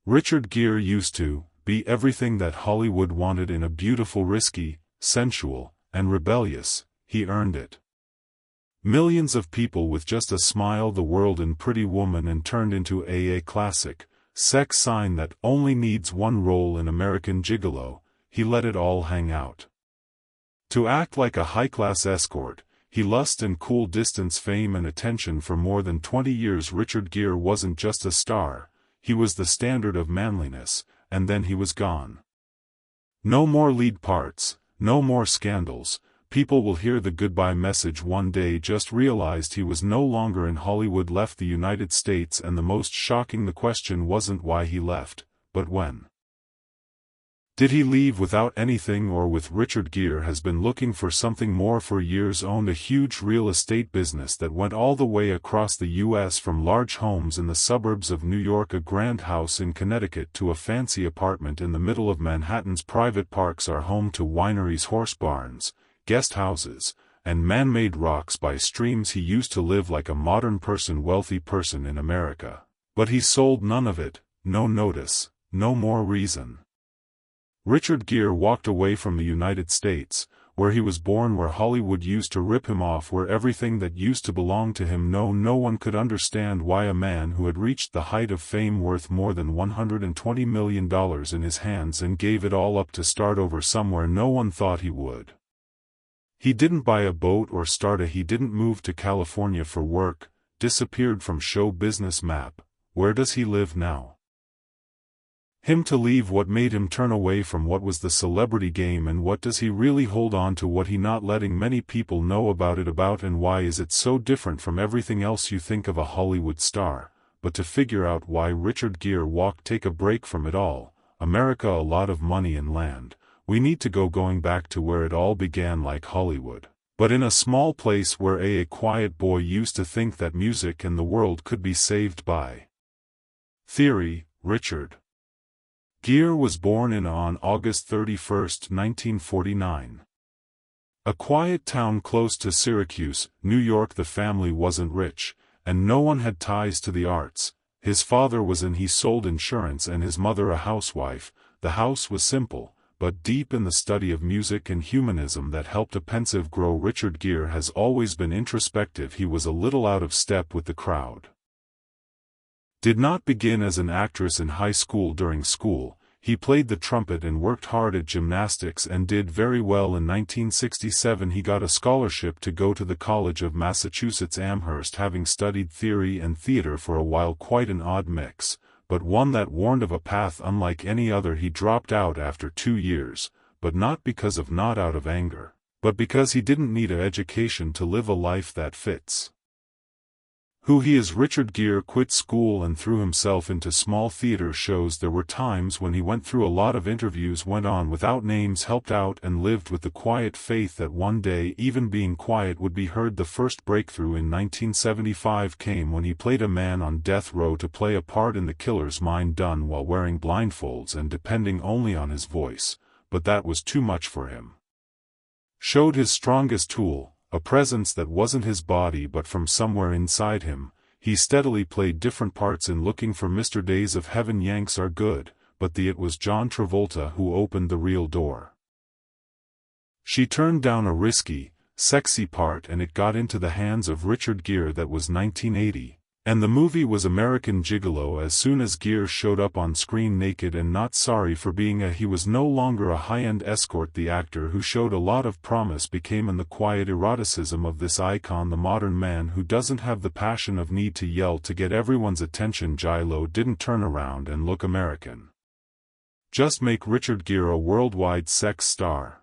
Richard Gere used to be everything that Hollywood wanted in a beautiful, risky, sensual, and rebellious. He earned it. Millions of people with just a smile, the world in Pretty Woman, and turned into a classic sex sign that only needs one role in American Gigolo. He let it all hang out. To act like a high-class escort, he lust and cool distance fame and attention for more than 20 years. Richard Gere wasn't just a star, he was the standard of manliness, and then he was gone. No more lead parts, no more scandals. People will hear the goodbye message one day. Just realized he was no longer in Hollywood, left the United States, and the most shocking, the question wasn't why he left, but when. Did he leave without anything or with? Richard Gere has been looking for something more for years. Owned a huge real estate business that went all the way across the U.S., from large homes in the suburbs of New York, a grand house in Connecticut, to a fancy apartment in the middle of Manhattan's private parks are home to wineries, horse barns, guest houses, and man-made rocks by streams. He used to live like a modern person, wealthy person in America. But he sold none of it, no notice, no more reason. Richard Gere walked away from the United States, where he was born, where Hollywood used to rip him off, where everything that used to belong to him. No one could understand why a man who had reached the height of fame, worth more than $120 million in his hands, and gave it all up to start over somewhere no one thought he would. He didn't buy a boat or he didn't move to California for work, disappeared from show business map. Where does he live now? Him to leave, what made him turn away from what was the celebrity game, and what does he really hold on to, what he not letting many people know about, and why is it so different from everything else you think of a Hollywood star? But to figure out why Richard Gere walked, take a break from it all, America, a lot of money and land, we need to going back to where it all began, like Hollywood, but in a small place where a quiet boy used to think that music and the world could be saved by theory. Richard Gere was born on August 31, 1949. A quiet town close to Syracuse, New York. The family wasn't rich, and no one had ties to the arts. His father was he sold insurance, and his mother a housewife. The house was simple, but deep in the study of music and humanism that helped a pensive grow. Richard Gere has always been introspective. He was a little out of step with the crowd. Did not begin as an actress in high school. During school, he played the trumpet and worked hard at gymnastics and did very well. In 1967 he got a scholarship to go to the College of Massachusetts Amherst, having studied theory and theater for a while. Quite an odd mix, but one that warned of a path unlike any other. He dropped out after 2 years, but not because of not out of anger, but because he didn't need an education to live a life that fits who he is. Richard Gere quit school and threw himself into small theater shows. There were times when he went through a lot of interviews, went on without names, helped out, and lived with the quiet faith that one day even being quiet would be heard. The first breakthrough in 1975 came when he played a man on death row to play a part in The Killer's Mind, done while wearing blindfolds and depending only on his voice, but that was too much for him. Showed his strongest tool, a presence that wasn't his body but from somewhere inside him. He steadily played different parts in Looking for Mr. Days of Heaven, Yanks Are Good, but it was John Travolta who opened the real door. She turned down a risky, sexy part and it got into the hands of Richard Gere. That was 1980. And the movie was American Gigolo. As soon as Gere showed up on screen naked and not sorry for being he was no longer a high-end escort. The actor who showed a lot of promise became in the quiet eroticism of this icon, the modern man who doesn't have the passion of need to yell to get everyone's attention. J.Lo didn't turn around and look American. Just make Richard Gere a worldwide sex star.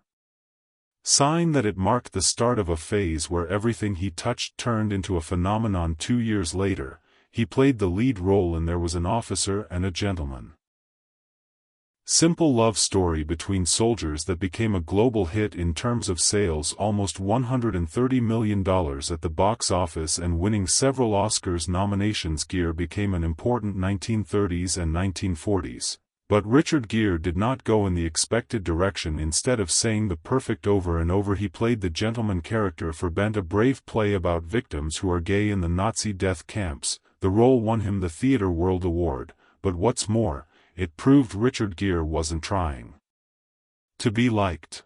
Sign that it marked the start of a phase where everything he touched turned into a phenomenon. 2 years later, he played the lead role in There Was an Officer and a Gentleman. Simple love story between soldiers that became a global hit in terms of sales, almost $130 million at the box office and winning several Oscars nominations. Gere became an important 1930s and 1940s. But Richard Gere did not go in the expected direction. Instead of saying the perfect over and over, he played the gentleman character for Bent, a brave play about victims who are gay in the Nazi death camps. The role won him the Theatre World Award, but what's more, it proved Richard Gere wasn't trying to be liked.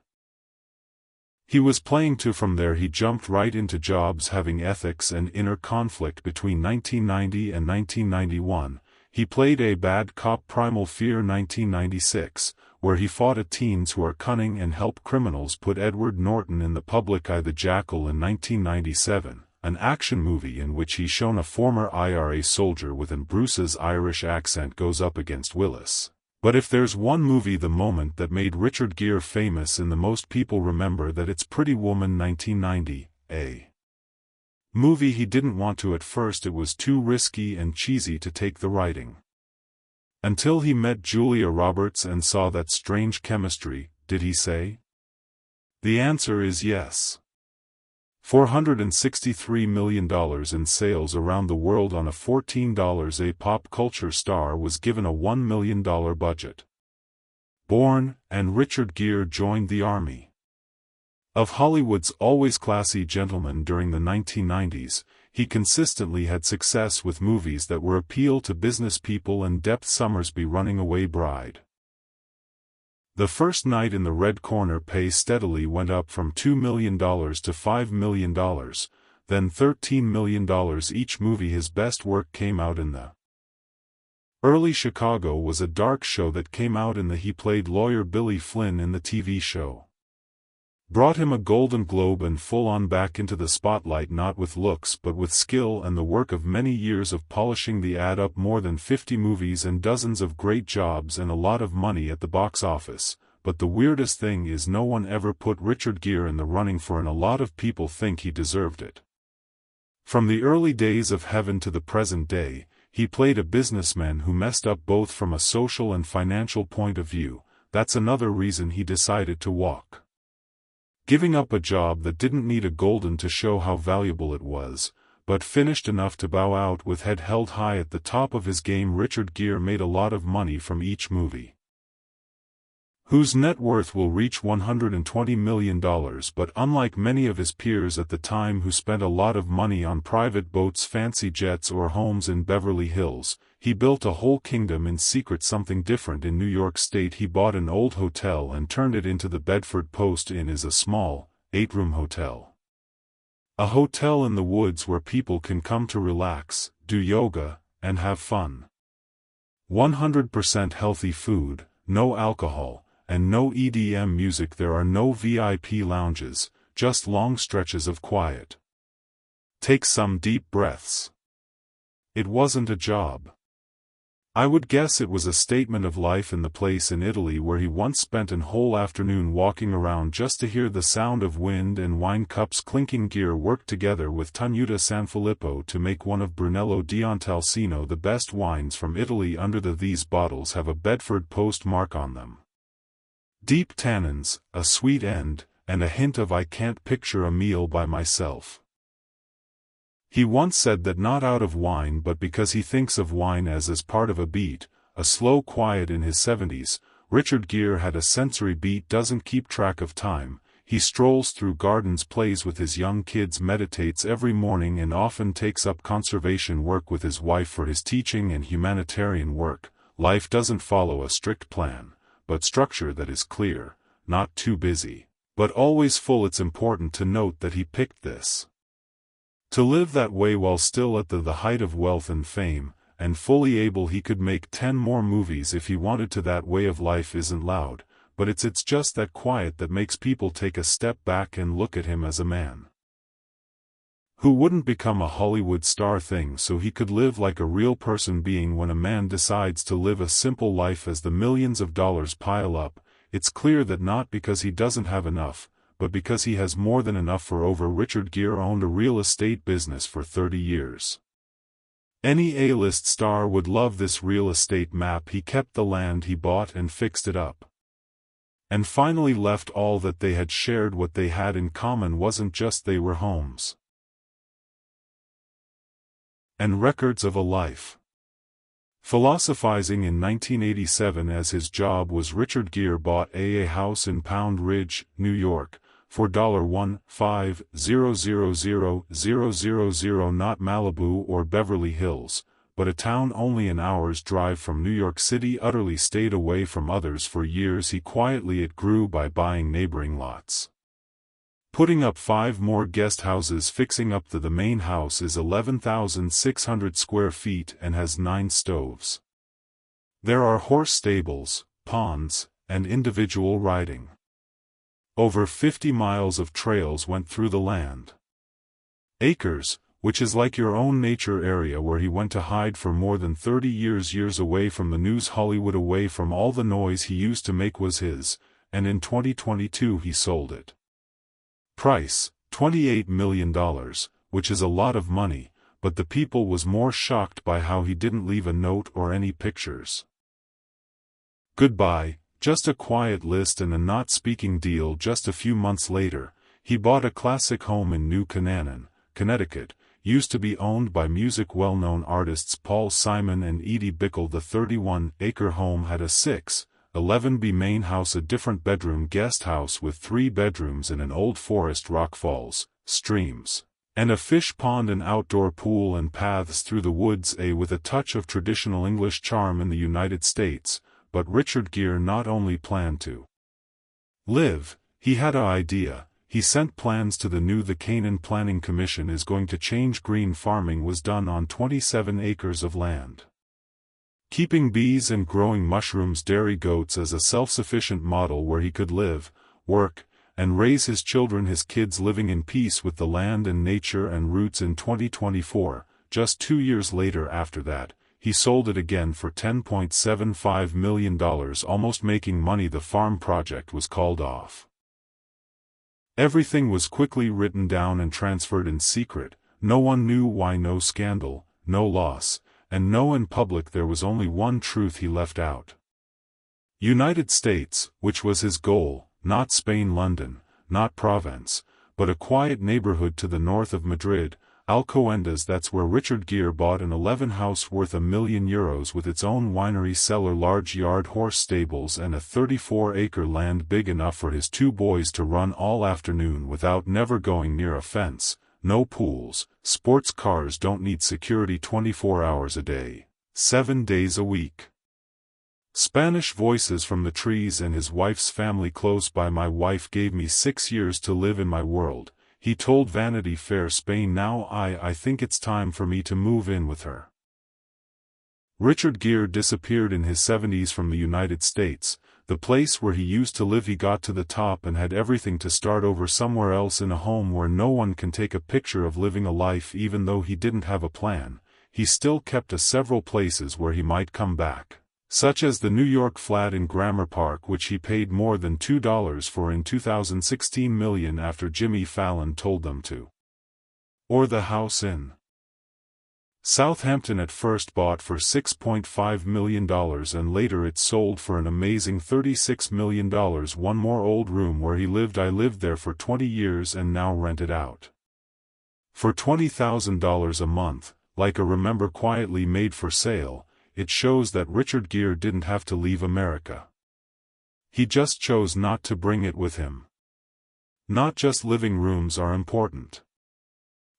He was playing to from there. He jumped right into jobs having ethics and inner conflict. Between 1990 and 1991, he played a bad cop Primal Fear 1996, where he fought teens who are cunning and help criminals put Edward Norton in the public eye. The Jackal in 1997, an action movie in which he shone a former IRA soldier with an Bruce's Irish accent goes up against Willis. But if there's one movie, the moment that made Richard Gere famous and the most people remember, that it's Pretty Woman 1990, a movie he didn't want to at first. It was too risky and cheesy to take the writing. Until he met Julia Roberts and saw that strange chemistry, did he say? The answer is yes. $463 million in sales around the world on a $14. A pop culture star was given a $1 million budget. Born, and Richard Gere joined the army of Hollywood's always classy gentlemen. During the 1990s, he consistently had success with movies that were appeal to business people and Depth Summersby Running Away Bride. The First Night in the Red Corner pay steadily went up from $2 million to $5 million, then $13 million each movie. His best work came out in the early Chicago was a dark show that came out in the he played lawyer Billy Flynn in the TV show. Brought him a Golden Globe and full-on back into the spotlight, not with looks but with skill and the work of many years of polishing the add up. More than 50 movies and dozens of great jobs and a lot of money at the box office. But the weirdest thing is no one ever put Richard Gere in the running for, and a lot of people think he deserved it. From the early days of Heaven to the present day, he played a businessman who messed up both from a social and financial point of view. That's another reason he decided to walk. Giving up a job that didn't need a golden to show how valuable it was, but finished enough to bow out with head held high at the top of his game. Richard Gere made a lot of money from each movie, whose net worth will reach $120 million. But unlike many of his peers at the time who spent a lot of money on private boats, fancy jets or homes in Beverly Hills, he built a whole kingdom in secret. Something different in New York State. He bought an old hotel and turned it into the Bedford Post Inn. Is a small, 8-room hotel. A hotel in the woods where people can come to relax, do yoga, and have fun. 100% healthy food, no alcohol, and no EDM music. There are no VIP lounges, just long stretches of quiet. Take some deep breaths. It wasn't a job. I would guess it was a statement of life. In the place in Italy where he once spent an whole afternoon walking around just to hear the sound of wind and wine cups clinking, Gere worked together with Tenuta Sanfilippo to make one of Brunello Diontalcino the best wines from Italy. Under these bottles have a Bedford Post mark on them. Deep tannins, a sweet end, and a hint of I can't picture a meal by myself. He once said that not out of wine but because he thinks of wine as part of a beat, a slow quiet. In his 70s, Richard Gere had a sensory beat, doesn't keep track of time. He strolls through gardens, plays with his young kids, meditates every morning, and often takes up conservation work with his wife for his teaching and humanitarian work. Life doesn't follow a strict plan, but structure that is clear, not too busy, but always full. It's important to note that he picked this to live that way while still at the height of wealth and fame, and fully able he could make 10 more movies if he wanted to. That way of life isn't loud, but it's just that quiet that makes people take a step back and look at him as a man who wouldn't become a Hollywood star thing so he could live like a real person being. When a man decides to live a simple life as the millions of dollars pile up, it's clear that not because he doesn't have enough, but because he has more than enough for over. Richard Gere owned a real estate business for 30 years. Any A-list star would love this real estate map. He kept the land he bought and fixed it up, and finally left all that they had shared. What they had in common wasn't just they were homes and records of a life. Philosophizing in 1987 as his job was, Richard Gere bought a house in Pound Ridge, New York, for $1,500,000, not Malibu or Beverly Hills, but a town only an hour's drive from New York City. Utterly stayed away from others for years. He quietly it grew by buying neighboring lots. Putting up 5 more guest houses. Fixing up the main house is 11,600 square feet and has 9 stoves. There are horse stables, ponds, and individual riding. Over 50 miles of trails went through the land. Acres, which is like your own nature area where he went to hide for more than 30 years away from the news. Hollywood, away from all the noise he used to make, was his, and in 2022 he sold it. Price, $28 million, which is a lot of money, but the people was more shocked by how he didn't leave a note or any pictures. Goodbye, just a quiet list and a not-speaking deal. Just a few months later, he bought a classic home in New Canaan, Connecticut, used to be owned by music well-known artists Paul Simon and Edie Bickle. The 31-acre home had a 611B main house, a different bedroom guest house with 3 bedrooms and an old forest, rock falls, streams, and a fish pond, an outdoor pool and paths through the woods. With a touch of traditional English charm in the United States, but Richard Gere not only planned to live, he had an idea. He sent plans to the Canaan Planning Commission is going to change. Green farming was done on 27 acres of land. Keeping bees and growing mushrooms, dairy goats as a self-sufficient model where he could live, work, and raise his children, his kids living in peace with the land and nature and roots. In 2024, just 2 years later after that, he sold it again for $10.75 million, almost making money. The farm project was called off. Everything was quickly written down and transferred in secret. No one knew why. No scandal, no loss, and no in public. There was only one truth he left out. United States, which was his goal, not Spain, London, not Provence, but a quiet neighborhood to the north of Madrid, Alcobendas. That's where Richard Gere bought an 11 house worth €1 million with its own winery, cellar, large yard, horse stables and a 34-acre land big enough for his 2 boys to run all afternoon without never going near a fence. No pools, sports cars don't need security 24 hours a day, 7 days a week. Spanish voices from the trees and his wife's family close by. My wife gave me 6 years to live in my world, he told Vanity Fair Spain. Now I think it's time for me to move in with her. Richard Gere disappeared in his 70s from the United States, the place where he used to live. He got to the top and had everything to start over somewhere else, in a home where no one can take a picture of, living a life. Even though he didn't have a plan, he still kept several places where he might come back, such as the New York flat in Grammar Park, which he paid more than $2 for in 2016 million after Jimmy Fallon told them to. Or the house in Southampton, at first bought for $6.5 million and later it sold for an amazing $36 million. One more old room where he lived. I lived there for 20 years and now rent it out for $20,000 a month, like a Remember quietly made for sale. It shows that Richard Gere didn't have to leave America. He just chose not to bring it with him. Not just living rooms are important.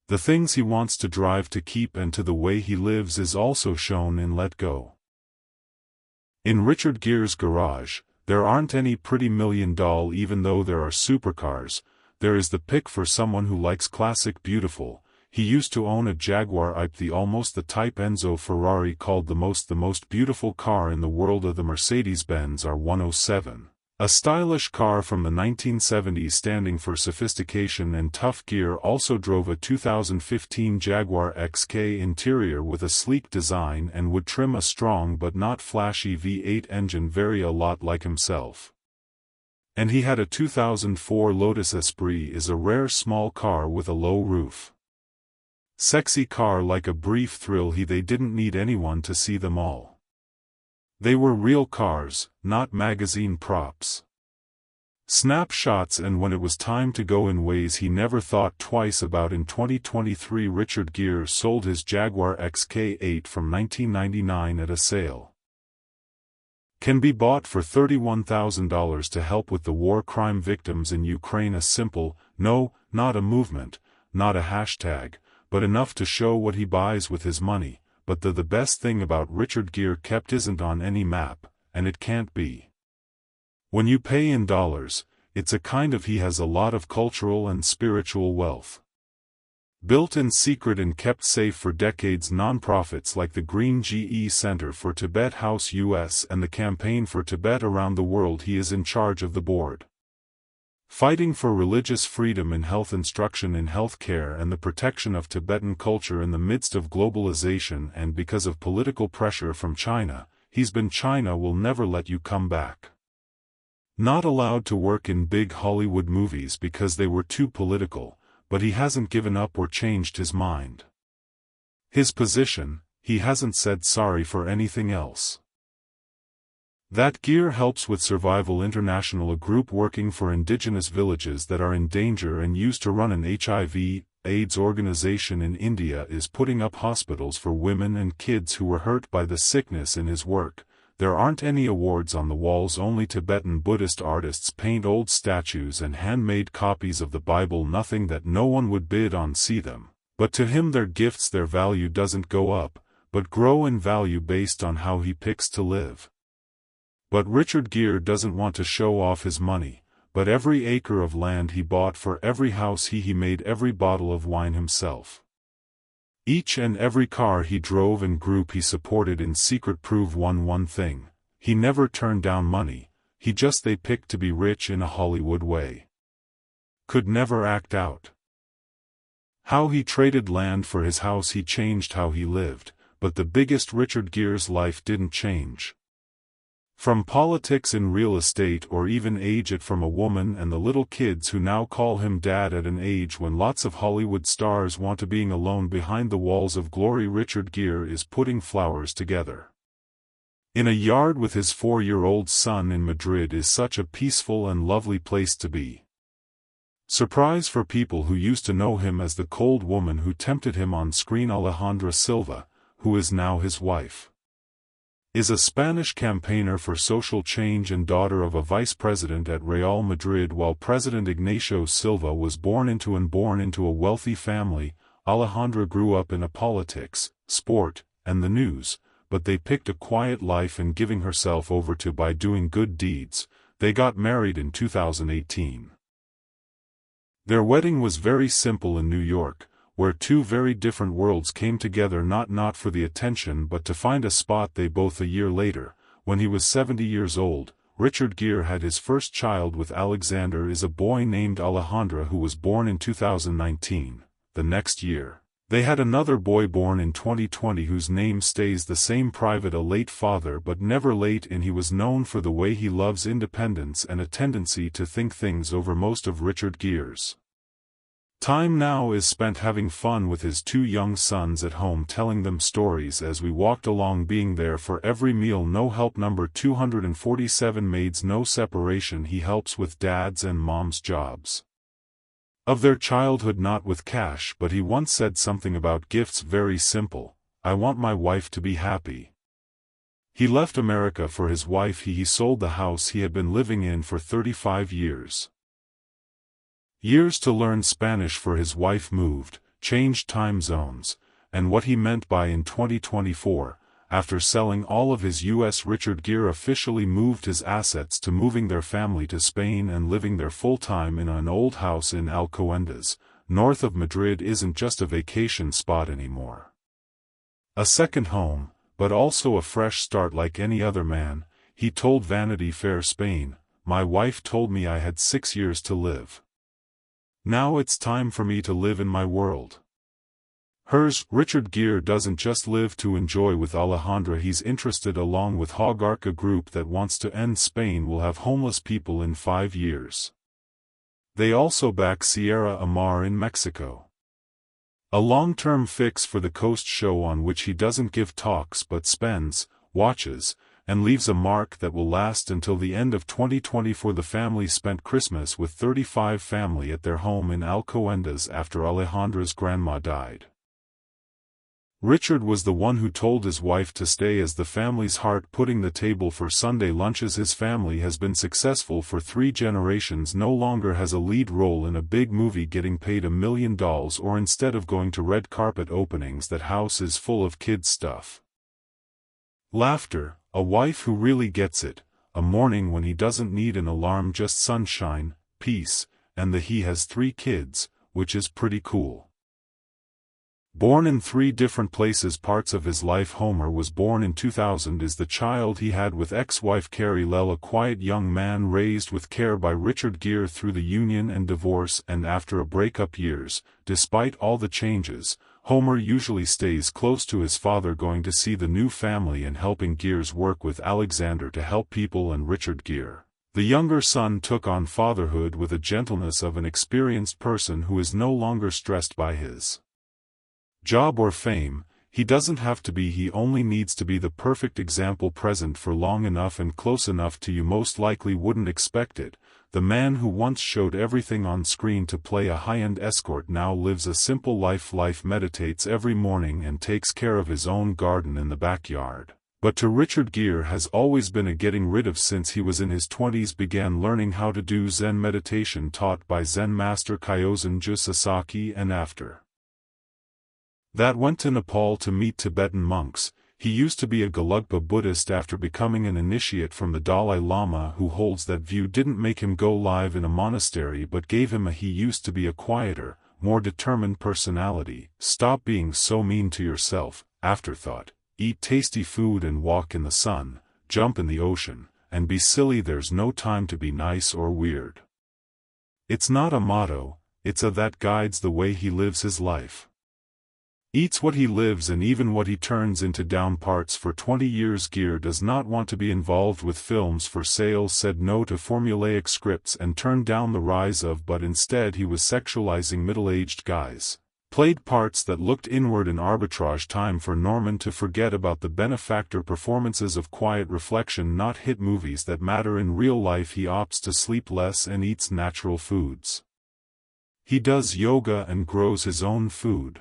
The things he wants to drive, to keep, and to the way he lives is also shown in Let Go. In Richard Gere's garage, there aren't any pretty $1 million, even though there are supercars. There is the pick for someone who likes classic, beautiful. He used to own a Jaguar I-Pace, the almost the type Enzo Ferrari called the most beautiful car in the world. Of the Mercedes-Benz R107, a stylish car from the 1970s standing for sophistication and tough. Gere also drove a 2015 Jaguar XK interior with a sleek design and would trim a strong but not flashy V8 engine, very a lot like himself. And he had a 2004 Lotus Esprit, is a rare small car with a low roof. Sexy car, like a brief thrill. They didn't need anyone to see them all. They were real cars, not magazine props. Snapshots. And when it was time to go, in ways he never thought twice about. In 2023, Richard Gere sold his Jaguar XK8 from 1999 at a sale. Can be bought for $31,000 to help with the war crime victims in Ukraine. A simple, no, not a movement, not a hashtag, but enough to show what he buys with his money. but the best thing about Richard Gere kept isn't on any map, and it can't be. When you pay in dollars, it's a kind of he has a lot of cultural and spiritual wealth. Built in secret and kept safe for decades, nonprofits like the Green GE Center for Tibet House US and the Campaign for Tibet around the world, he is in charge of the board. Fighting for religious freedom in health instruction in health care and the protection of Tibetan culture in the midst of globalization, and because of political pressure from China, he's been China will never let you come back. Not allowed to work in big Hollywood movies because they were too political, but he hasn't given up or changed his mind. His position, he hasn't said sorry for anything else. That Gere helps with Survival International, a group working for indigenous villages that are in danger and used to run an HIV/AIDS organization in India, is putting up hospitals for women and kids who were hurt by the sickness. In his work, there aren't any awards on the walls, only Tibetan Buddhist artists paint old statues and handmade copies of the Bible, nothing that no one would bid on see them, but to him their gifts, their value doesn't go up, but grow in value based on how he picks to live. But Richard Gere doesn't want to show off his money, but every acre of land he bought, for every house he made, every bottle of wine himself. Each and every car he drove and group he supported in secret prove one thing: he never turned down money, they picked to be rich in a Hollywood way. Could never act out. How he traded land for his house, he changed how he lived, but the biggest, Richard Gere's life didn't change. From politics in real estate or even age, it from a woman and the little kids who now call him dad at an age when lots of Hollywood stars want to being alone behind the walls of glory. Richard Gere is putting flowers together in a yard with his 4-year-old son in Madrid. Is such a peaceful and lovely place to be. Surprise for people who used to know him as the cold woman who tempted him on screen. Alejandra Silva, who is now his wife, is a Spanish campaigner for social change and daughter of a vice president at Real Madrid. While President Ignacio Silva was born into a wealthy family, Alejandra grew up in politics, sport, and the news, but they picked a quiet life and giving herself over to by doing good deeds. They got married in 2018. Their wedding was very simple in New York, where two very different worlds came together, not for the attention but to find a spot. They both. A year later, when he was 70 years old, Richard Gere had his first child with Alexander, is a boy named Alejandra who was born in 2019. The next year, they had another boy born in 2020 whose name stays the same, Private, a late father but never late, and he was known for the way he loves independence and a tendency to think things over. Most of Richard Gere's time now is spent having fun with his two young sons at home, telling them stories as we walked along, being there for every meal. No help. Number 247 maids, no separation. He helps with dad's and mom's jobs of their childhood, not with cash, but he once said something about gifts. Very simple: I want my wife to be happy. He left America for his wife. He sold the house he had been living in for 35 years to learn Spanish for his wife, moved, changed time zones, and what he meant by in 2024, after selling all of his U.S. Richard Gere officially moved his assets to moving their family to Spain and living there full-time in an old house in Alcobendas, north of Madrid. Isn't just a vacation spot anymore. A second home, but also a fresh start. Like any other man, he told Vanity Fair Spain, "My wife told me I had 6 years to live. Now it's time for me to live in my world." Hers. Richard Gere doesn't just live to enjoy with Alejandra, he's interested, along with Hogarth, a group that wants to end Spain will have homeless people in 5 years. They also back Sierra Amar in Mexico, a long-term fix for the Coast show on which he doesn't give talks but spends, watches, and leaves a mark that will last until the end of 2024. The family spent Christmas with 35 family at their home in Alcobendas after Alejandra's grandma died. Richard was the one who told his wife to stay as the family's heart, putting the table for Sunday lunches. His family has been successful for 3 generations, no longer has a lead role in a big movie getting paid $1 million, or instead of going to red carpet openings, that house is full of kids' stuff. Laughter, a wife who really gets it, a morning when he doesn't need an alarm, just sunshine, peace, and he has 3 kids, which is pretty cool. Born in 3 different places, parts of his life. Homer was born in 2000, is the child he had with ex-wife Carrie Lell, a quiet young man raised with care by Richard Gere through the union and divorce and after a breakup years. Despite all the changes, Homer usually stays close to his father, going to see the new family and helping Gere's work with Alexander to help people and Richard Gere. The younger son took on fatherhood with a gentleness of an experienced person who is no longer stressed by his job or fame. He doesn't have to be, he only needs to be the perfect example, present for long enough and close enough to you most likely wouldn't expect it. The man who once showed everything on screen to play a high-end escort now lives a simple life, meditates every morning and takes care of his own garden in the backyard. But to Richard, Gere has always been a getting rid of. Since he was in his 20s, began learning how to do Zen meditation taught by Zen master Kyozen Sasaki, and after that went to Nepal to meet Tibetan monks. He used to be a Gelugpa Buddhist. After becoming an initiate from the Dalai Lama, who holds that view didn't make him go live in a monastery but gave him he used to be a quieter, more determined personality. Stop being so mean to yourself. Afterthought. Eat tasty food and walk in the sun, jump in the ocean, and be silly. There's no time to be nice or weird. It's not a motto, it's a that guides the way he lives his life. Eats what he lives and even what he turns into. Down parts. For 20 years Gere does not want to be involved with films for sale, said no to formulaic scripts and turned down the rise of, but instead he was sexualizing middle-aged guys. Played parts that looked inward in arbitrage. Time for Norman to forget about the benefactor performances of quiet reflection, not hit movies that matter in real life. He opts to sleep less and eats natural foods. He does yoga and grows his own food.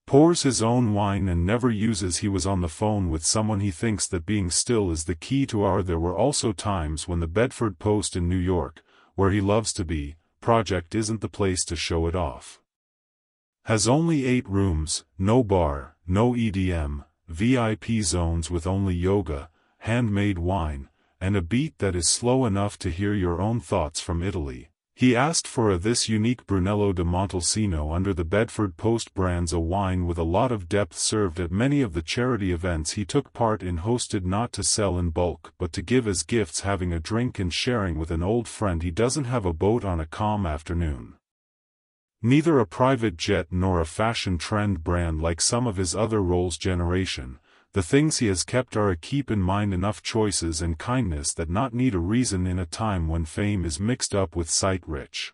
Pours his own wine and never uses. He was on the phone with someone. He thinks that being still is the key to our. There were also times when the Bedford Post in New York, where he loves to be, project isn't the place to show it off. Has only 8 rooms, no bar, no EDM, VIP zones with only yoga, handmade wine, and a beat that is slow enough to hear your own thoughts. From Italy, he asked for this unique Brunello de Montalcino under the Bedford Post brands, a wine with a lot of depth, served at many of the charity events he took part in, hosted not to sell in bulk but to give as gifts, having a drink and sharing with an old friend. He doesn't have a boat on a calm afternoon. Neither a private jet nor a fashion trend brand like some of his other roles. Generation. The things he has kept are a keep in mind, enough choices and kindness that not need a reason in a time when fame is mixed up with sight rich.